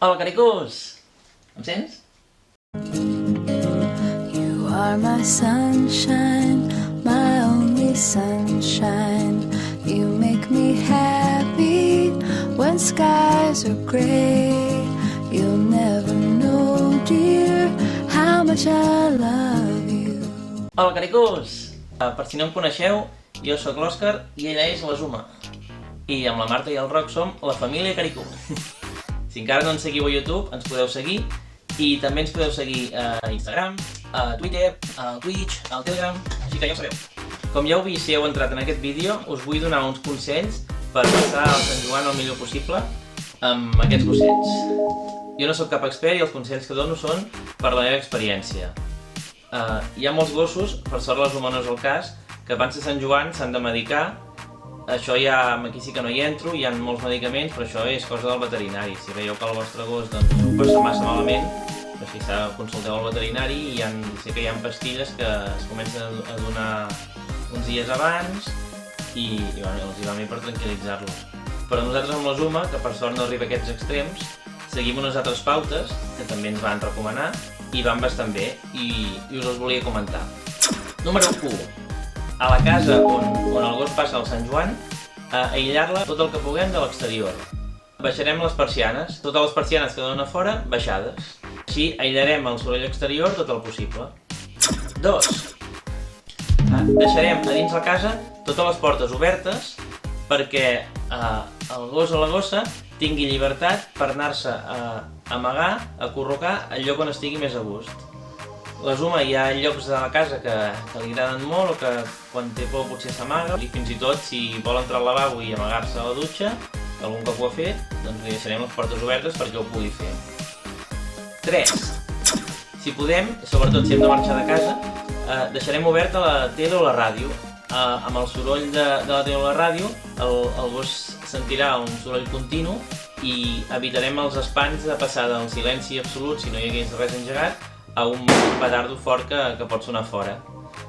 Hola, caricús! Em sents? You are my sunshine, my only sunshine. You make me happy when skies are gray. You'll never know, dear, how much I love you. Hola, caricús! Per si no em coneixeu, jo sóc l'Òscar i ella és la Zuma. I amb la Marta i el Roc som la família Caricú. Si encara no ens seguiu a YouTube, ens podeu seguir i també ens podeu seguir a Instagram, a Twitter, a Twitch, al Telegram, així que ja ho sabeu. Com ja heu vist si heu entrat en aquest vídeo, us vull donar uns consells per passar el Sant Joan el millor possible amb aquests gossets. Jo no sóc cap expert i els consells que dono són per la meva experiència. Hi ha molts gossos, per sort les humanes al cas, que abans de Sant Joan s'han de medicar. Això ja, aquí sí que no hi entro, hi ha molts medicaments, però això és cosa del veterinari. Si veieu que el vostre gos ho passa massa malament, si consulteu el veterinari i sé que hi ha pastilles que es comencen a donar uns dies abans i els hi va bé per tranquil·litzar-los. Però nosaltres amb la Zuma, que per sort no arriba a aquests extrems, seguim unes altres pautes que també ens van recomanar i van bastant bé i us els volia comentar. Número 1. A la casa on el gos passa el Sant Joan, aïllar-la tot el que puguem de l'exterior. Baixarem les persianes, totes les persianes que donen a fora, baixades. Així aïllarem el soroll exterior tot el possible. 2. Deixarem a dins la casa totes les portes obertes perquè el gos o la gossa tingui llibertat per anar-se a amagar, a acurrucar al lloc on estigui més a gust. La Zuma hi ha llocs de la casa que li agraden molt o que quan té por potser s'amaga i fins i tot si vol entrar al lavabo i amagar-se a la dutxa, que algun cop ho ha fet, doncs li deixarem les portes obertes perquè ho pugui fer. 3. Si podem, sobretot si hem de marxar de casa, deixarem oberta la tele o la ràdio. Amb el soroll de la tele o la ràdio, el gos sentirà un soroll continu i evitarem els espants de passar del silenci absolut, si no hi hagués res engegat, a un petardo fort que pot sonar fora.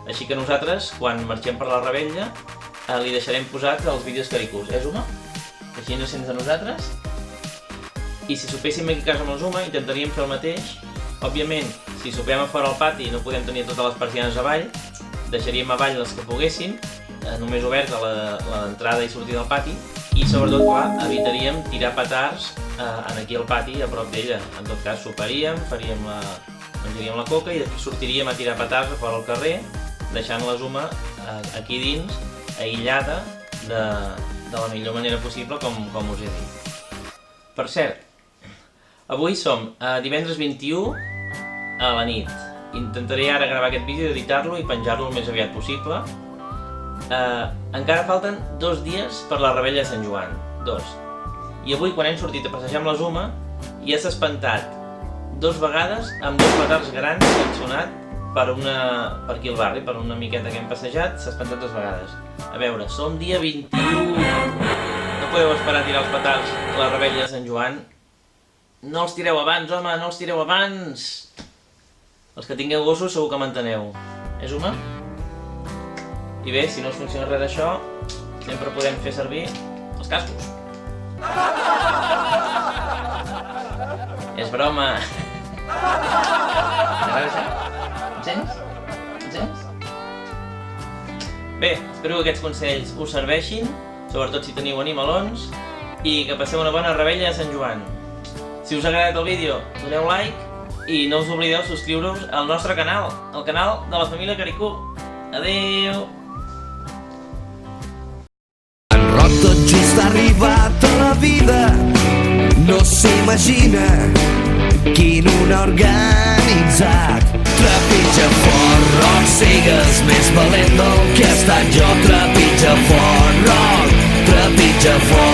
Així que nosaltres, quan marxem per la revetlla, li deixarem posats els vídeos caricús. Zuma? Així ens sents a nosaltres? I si sopéssim aquí a casa amb la Zuma, intentaríem fer el mateix. Òbviament, si sopem a fora al pati no podem tenir totes les persianes avall, deixaríem avall les que poguéssim, només oberta l'entrada i sortida del pati, i sobretot, clar, evitaríem tirar petards aquí al pati, a prop d'ella. En tot cas, soparíem, menjaríem la coca i després sortiríem a tirar petards a fora al carrer, deixant la Zuma aquí dins, aïllada de la millor manera possible, com us he dit. Per cert, avui som divendres 21 a la nit. Intentaré ara gravar aquest vídeo, editar-lo i penjar-lo el més aviat possible. Encara falten 2 dies per la revetlla de Sant Joan. 2. I avui, quan hem sortit a passejar amb la Zuma, ja s'ha espantat 2 vegades amb 2 petards grans que han sonat per aquí al barri, per una miqueta que hem passejat, s'ha espantat 2 vegades. A veure, som dia 21, no podeu esperar a tirar els petards a la revetlla de Sant Joan. No els tireu abans, home, no els tireu abans! Els que tingueu gossos segur que m'enteneu. Zuma? I bé, si no us funciona res d'això, sempre podem fer servir els cascos. És broma! Em sents? Em sents? Bé, espero que aquests consells us serveixin, sobretot si teniu animalons, i que passeu una bona revetlla de Sant Joan. Si us ha agradat el vídeo, doneu like i no us oblideu subscriure-us al nostre canal, el canal de la família Caricú. Adéu! En Roc tot just ha arribat a la vida, no s'imagina quin honor organitzat. Trepitja fort, Roc, sigues més valent del que he estat jo. Trepitja fort, Roc, trepitja fort.